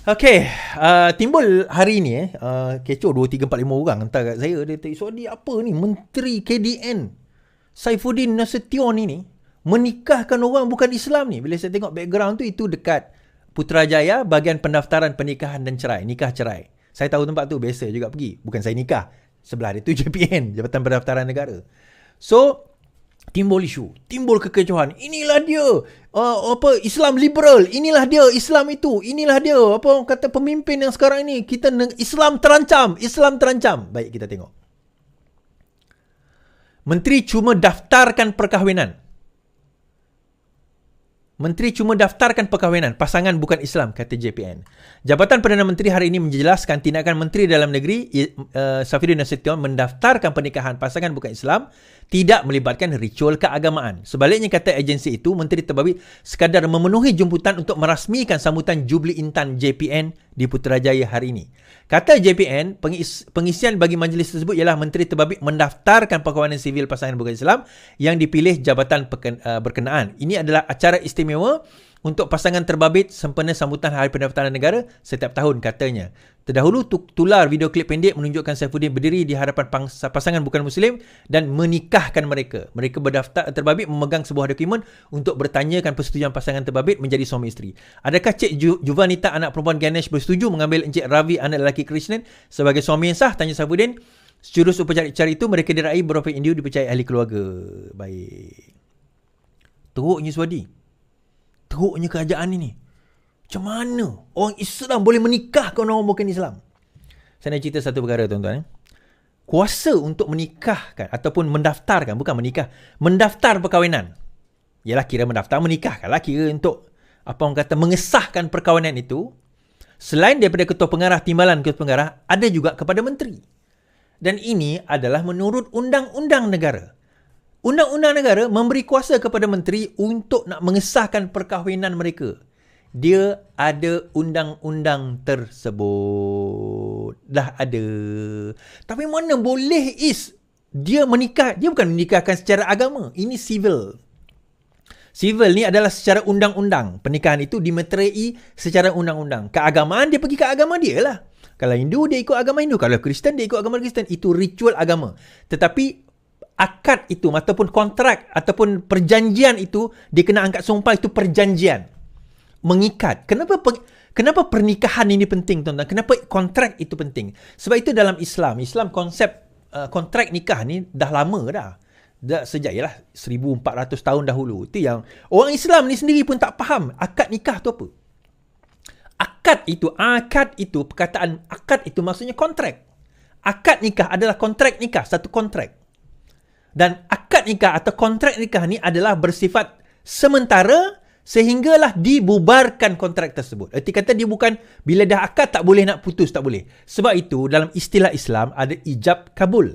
Okey, timbul hari ni kecoh 2, 3, 4, 5 orang hantar kat saya. Dia tanya, Suadi apa ni Menteri KDN Saifuddin Nasution ni menikahkan orang bukan Islam ni. Bila saya tengok background tu, itu dekat Putrajaya, bahagian pendaftaran pernikahan dan cerai, nikah cerai. Saya tahu tempat tu, biasa juga pergi. Bukan saya nikah, sebelah dia tu JPN, Jabatan Pendaftaran Negara. So timbul isu, timbul kekecohan. Inilah dia Islam liberal, inilah dia Islam itu, inilah dia orang kata pemimpin yang sekarang ini. Islam terancam, Islam terancam. Baik, kita tengok. Menteri cuma daftarkan perkahwinan. Menteri cuma daftarkan perkahwinan, pasangan bukan Islam, kata JPN. Jabatan Perdana Menteri hari ini menjelaskan tindakan Menteri Dalam Negeri Saifuddin Nasution mendaftarkan pernikahan pasangan bukan Islam tidak melibatkan ritual keagamaan. Sebaliknya, kata agensi itu, Menteri Terbabit sekadar memenuhi jemputan untuk merasmikan sambutan Jubli Intan JPN di Putrajaya hari ini. Kata JPN, pengisian bagi majlis tersebut ialah Menteri Terbabit mendaftarkan perkahwinan sivil pasangan bukan Islam yang dipilih jabatan berkenaan. Ini adalah acara istimewa untuk pasangan terbabit sempena sambutan Hari Pendaftaran Negara setiap tahun, katanya. Terdahulu tular video klip pendek menunjukkan Saifuddin berdiri di hadapan pasangan bukan Muslim dan menikahkan mereka. Mereka terbabit memegang sebuah dokumen untuk bertanyakan persetujuan pasangan terbabit menjadi suami isteri. Adakah Cik Juvanita, anak perempuan Ganesh, bersetuju mengambil Encik Ravi, anak lelaki Krishnan, sebagai suami yang sah? Tanya Saifuddin. Sejurus upacara itu, mereka diraih beberapa individu dipercayai ahli keluarga. Baik. Teruknya Suadi. Teruknya kerajaan ini. Macam mana orang Islam boleh menikahkan orang bukan Islam? Saya nak cerita satu perkara, tuan-tuan. Kuasa untuk menikahkan ataupun mendaftarkan, bukan menikah, mendaftar perkahwinan. Yalah, kira mendaftar, menikahkan lah, kira untuk orang kata mengesahkan perkahwinan itu. Selain daripada ketua pengarah, timbalan ketua pengarah, ada juga kepada menteri. Dan ini adalah menurut undang-undang negara. Undang-undang negara memberi kuasa kepada menteri untuk nak mengesahkan perkahwinan mereka. Dia ada undang-undang tersebut. Dah ada. Tapi mana boleh dia menikah. Dia bukan menikahkan secara agama. Ini civil. Civil ni adalah secara undang-undang. Pernikahan itu dimeterai secara undang-undang. Keagamaan, dia pergi ke agama dia lah. Kalau Hindu, dia ikut agama Hindu. Kalau Kristen, dia ikut agama Kristen. Itu ritual agama. Tetapi akad itu ataupun kontrak ataupun perjanjian itu, dia kena angkat sumpah, itu perjanjian. Mengikat. Kenapa pernikahan ini penting, tuan-tuan? Kenapa kontrak itu penting? Sebab itu dalam Islam konsep kontrak nikah ni dah lama dah. Sejak 1400 tahun dahulu. Itu yang orang Islam ni sendiri pun tak faham akad nikah tu apa. Akad itu, perkataan akad itu maksudnya kontrak. Akad nikah adalah kontrak nikah, satu kontrak. Dan akad nikah atau kontrak nikah ni adalah bersifat sementara sehinggalah dibubarkan kontrak tersebut. Erti kata dia bukan bila dah akad tak boleh nak putus, tak boleh. Sebab itu dalam istilah Islam ada ijab kabul.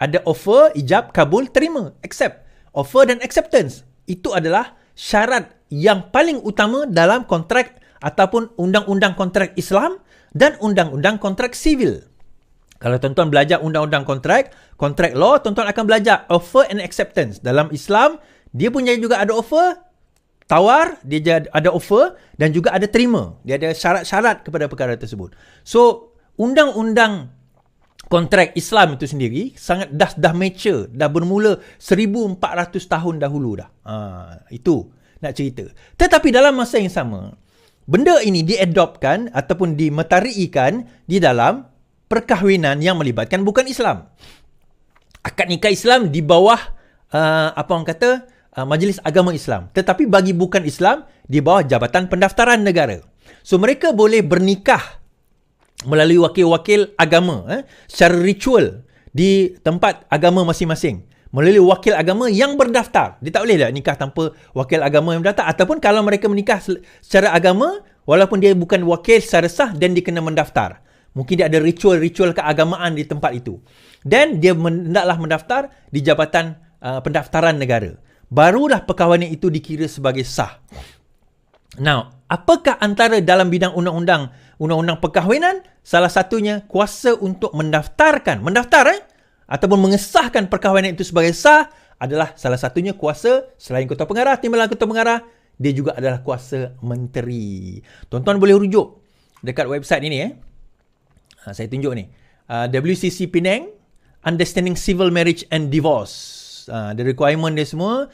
Ada offer, ijab, kabul, terima, accept. Offer dan acceptance. Itu adalah syarat yang paling utama dalam kontrak ataupun undang-undang kontrak Islam dan undang-undang kontrak sivil. Kalau tuan-tuan belajar undang-undang kontrak law, tuan-tuan akan belajar offer and acceptance. Dalam Islam, dia punya juga ada offer, tawar, dia ada offer dan juga ada terima. Dia ada syarat-syarat kepada perkara tersebut. So, undang-undang kontrak Islam itu sendiri sangat dah mature, dah bermula 1400 tahun dahulu dah. Itu nak cerita. Tetapi dalam masa yang sama, benda ini diadopkan ataupun dimetariikan di dalam perkahwinan yang melibatkan bukan Islam. Akad nikah Islam di bawah Majlis Agama Islam. Tetapi bagi bukan Islam, di bawah Jabatan Pendaftaran Negara. So mereka boleh bernikah melalui wakil-wakil agama secara ritual di tempat agama masing-masing. Melalui wakil agama yang berdaftar. Dia tak boleh tak nikah tanpa wakil agama yang berdaftar. Ataupun kalau mereka menikah secara agama, walaupun dia bukan wakil secara sah, dan dia kena mendaftar. Mungkin dia ada ritual-ritual keagamaan di tempat itu. Dan dia hendaklah mendaftar di Jabatan Pendaftaran Negara. Barulah perkahwinan itu dikira sebagai sah. Now, apakah antara dalam bidang undang-undang perkahwinan? Salah satunya kuasa untuk mendaftar ataupun mengesahkan perkahwinan itu sebagai sah adalah salah satunya kuasa selain ketua pengarah, timbalan ketua pengarah, dia juga adalah kuasa menteri. Tuan-tuan boleh rujuk dekat website ini saya tunjuk ni. WCC Penang, Understanding Civil Marriage and Divorce. The requirement dia semua,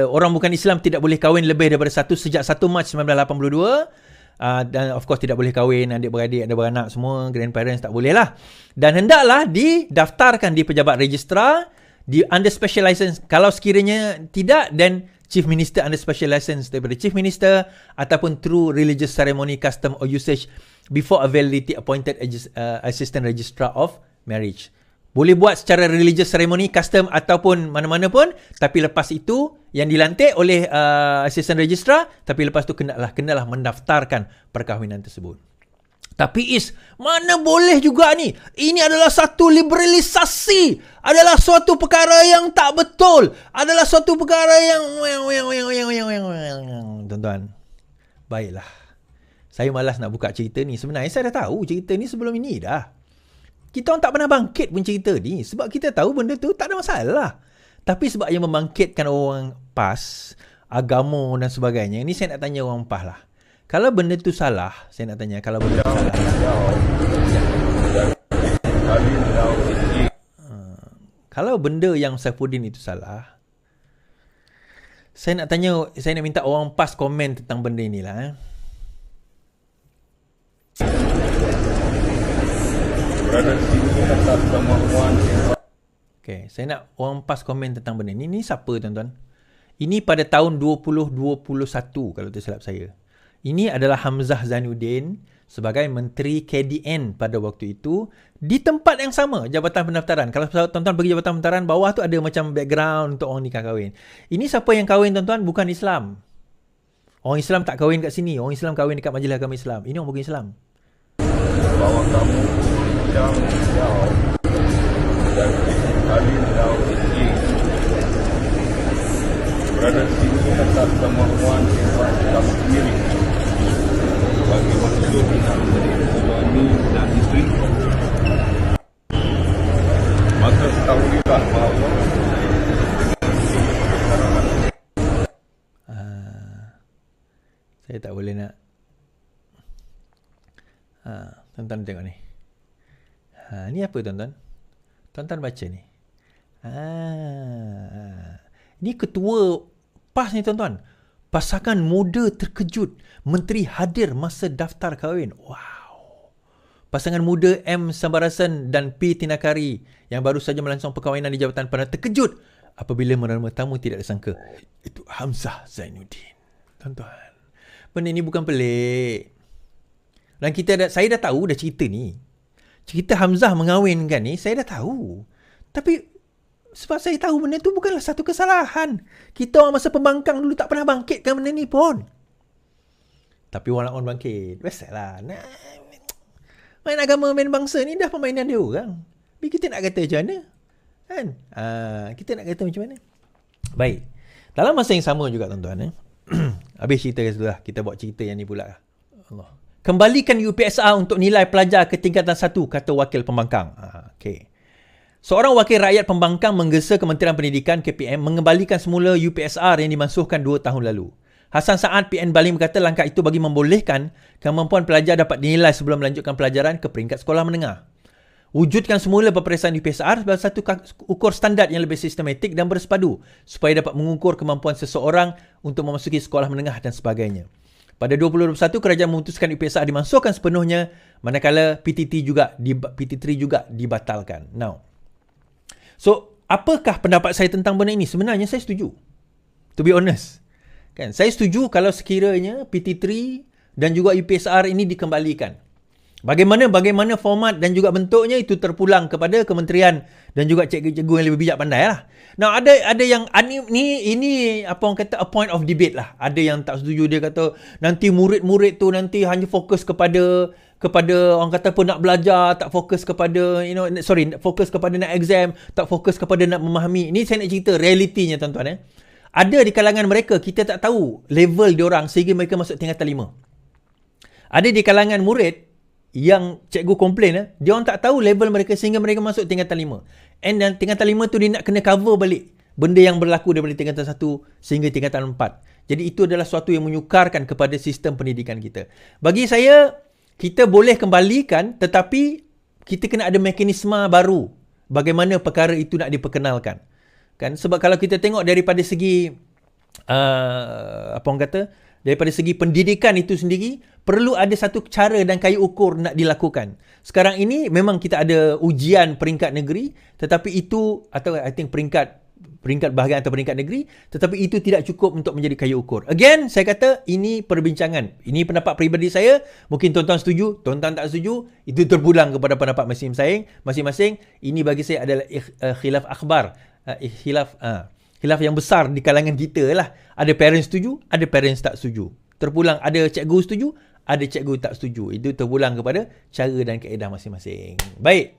orang bukan Islam tidak boleh kahwin lebih daripada sejak 1 Mac 1982. Dan of course tidak boleh kahwin, adik-beradik, ada beranak semua, grandparents tak boleh lah. Dan hendaklah didaftarkan di pejabat registrar, di under special license. Kalau sekiranya tidak, then Chief Minister under special license daripada Chief Minister, ataupun through religious ceremony, custom or usage before a validity appointed assistant registrar of marriage. Boleh buat secara religious ceremony, custom ataupun mana-mana pun, tapi lepas itu yang dilantik oleh assistant registrar, tapi lepas tu kenalah mendaftarkan perkahwinan tersebut. Tapi mana boleh juga ni. Ini adalah satu liberalisasi, adalah suatu perkara yang tak betul, adalah suatu perkara yang tuan-tuan. Baiklah. Saya malas nak buka cerita ni. Sebenarnya saya dah tahu cerita ni sebelum ini dah. Kita orang tak pernah bangkit pun cerita ni. Sebab kita tahu benda tu tak ada masalah. Tapi sebab yang membangkitkan orang PAS, agama dan sebagainya, ni saya nak tanya orang PAS lah. Kalau benda tu salah, saya nak tanya, kalau benda tu salah. Kalau benda yang Saifuddin itu salah, saya nak tanya, saya nak minta orang PAS komen tentang benda inilah. Okay, saya nak orang PAS komen tentang benda ni. Ini siapa tuan-tuan? Ini pada tahun 2021 kalau tak silap saya. Ini adalah Hamzah Zainuddin sebagai Menteri KDN pada waktu itu di tempat yang sama, Jabatan Pendaftaran. Kalau tuan-tuan pergi Jabatan Pendaftaran, bawah tu ada macam background untuk orang nikah kahwin. Ini siapa yang kahwin tuan-tuan? Bukan Islam. Orang Islam tak kahwin kat sini. Orang Islam kahwin dekat Majlis Agama Islam. Ini orang bukan Islam. Bawa kamu yang jauh dan kali jauh tinggi berada di sini atas kemampuan kamu sendiri bagi maksud dengan suami dan isteri, maka ketahuilah bahawa saya tak boleh nak tuan-tuan tengok ni. Ni apa tuan-tuan? Tuan-tuan baca ni. Ni ketua PAS ni tuan-tuan. Pasangan muda terkejut. Menteri hadir masa daftar kahwin. Wow. Pasangan muda M. Sambarasan dan P. Tinakari yang baru saja melangsung perkahwinan di Jabatan Pendaftaran terkejut apabila menerima tamu tidak disangka. Itu Hamzah Zainuddin. Tuan-tuan. Benda ni bukan pelik. Dan saya dah tahu dah cerita ni. Cerita Hamzah mengahwinkan ni, saya dah tahu. Tapi, sebab saya tahu benda tu bukanlah satu kesalahan. Kita orang masa pembangkang dulu tak pernah bangkitkan benda ni pun. Tapi orang bangkit. Biasalah. Main agama, main bangsa ni dah permainan dia orang. Tapi kita nak kata macam mana? Kan? Kita nak kata macam mana? Baik. Dalam masa yang sama juga tuan-tuan. Habis cerita lah. Kita buat cerita yang ni pula. Allah. Kembalikan UPSR untuk nilai pelajar ke tingkatan 1, kata Wakil Pembangkang. Okay. Seorang wakil rakyat Pembangkang menggesa Kementerian Pendidikan KPM mengembalikan semula UPSR yang dimansuhkan 2 tahun lalu. Hasan Saad PN Bali berkata langkah itu bagi membolehkan kemampuan pelajar dapat dinilai sebelum melanjutkan pelajaran ke peringkat sekolah menengah. Wujudkan semula peperiksaan UPSR sebagai satu ukur standard yang lebih sistematik dan bersepadu supaya dapat mengukur kemampuan seseorang untuk memasuki sekolah menengah dan sebagainya. Pada 2021, kerajaan memutuskan UPSR dimansuhkan sepenuhnya, manakala PT3 juga dibatalkan. Now, so apakah pendapat saya tentang benda ini? Sebenarnya saya setuju. To be honest. Kan? Saya setuju kalau sekiranya PT3 dan juga UPSR ini dikembalikan. Bagaimana format dan juga bentuknya itu terpulang kepada kementerian dan juga cikgu-cikgu yang lebih bijak pandai lah. Nah, ada yang ini apa orang kata a point of debate lah. Ada yang tak setuju, dia kata nanti murid-murid tu nanti hanya fokus kepada orang kata apa nak belajar, tak fokus kepada fokus kepada nak exam, tak fokus kepada nak memahami. Ini saya nak cerita realitinya tuan-tuan. Ada di kalangan mereka kita tak tahu level diorang sehingga mereka masuk tingkatan 5. Ada di kalangan murid yang cikgu komplain, dia orang tak tahu level mereka sehingga mereka masuk tingkatan 5. And dan tingkatan 5 tu dia nak kena cover balik benda yang berlaku daripada tingkatan 1 sehingga tingkatan 4. Jadi itu adalah suatu yang menyukarkan kepada sistem pendidikan kita. Bagi saya, kita boleh kembalikan, tetapi kita kena ada mekanisme baru bagaimana perkara itu nak diperkenalkan. Kan? Sebab kalau kita tengok daripada segi apa orang kata, daripada segi pendidikan itu sendiri, perlu ada satu cara dan kayu ukur nak dilakukan. Sekarang ini memang kita ada ujian peringkat negeri, tetapi itu, atau I think peringkat bahagian atau peringkat negeri, tetapi itu tidak cukup untuk menjadi kayu ukur. Again, saya kata ini perbincangan. Ini pendapat peribadi saya. Mungkin tuan-tuan setuju, tuan-tuan tak setuju. Itu terpulang kepada pendapat masing-masing. Ini bagi saya adalah khilaf akhbar. Khilaf yang besar di kalangan kita lah. Ada parents setuju, ada parents tak setuju. Terpulang ada cikgu setuju, ada cikgu tak setuju. Itu terpulang kepada cara dan kaedah masing-masing. Baik.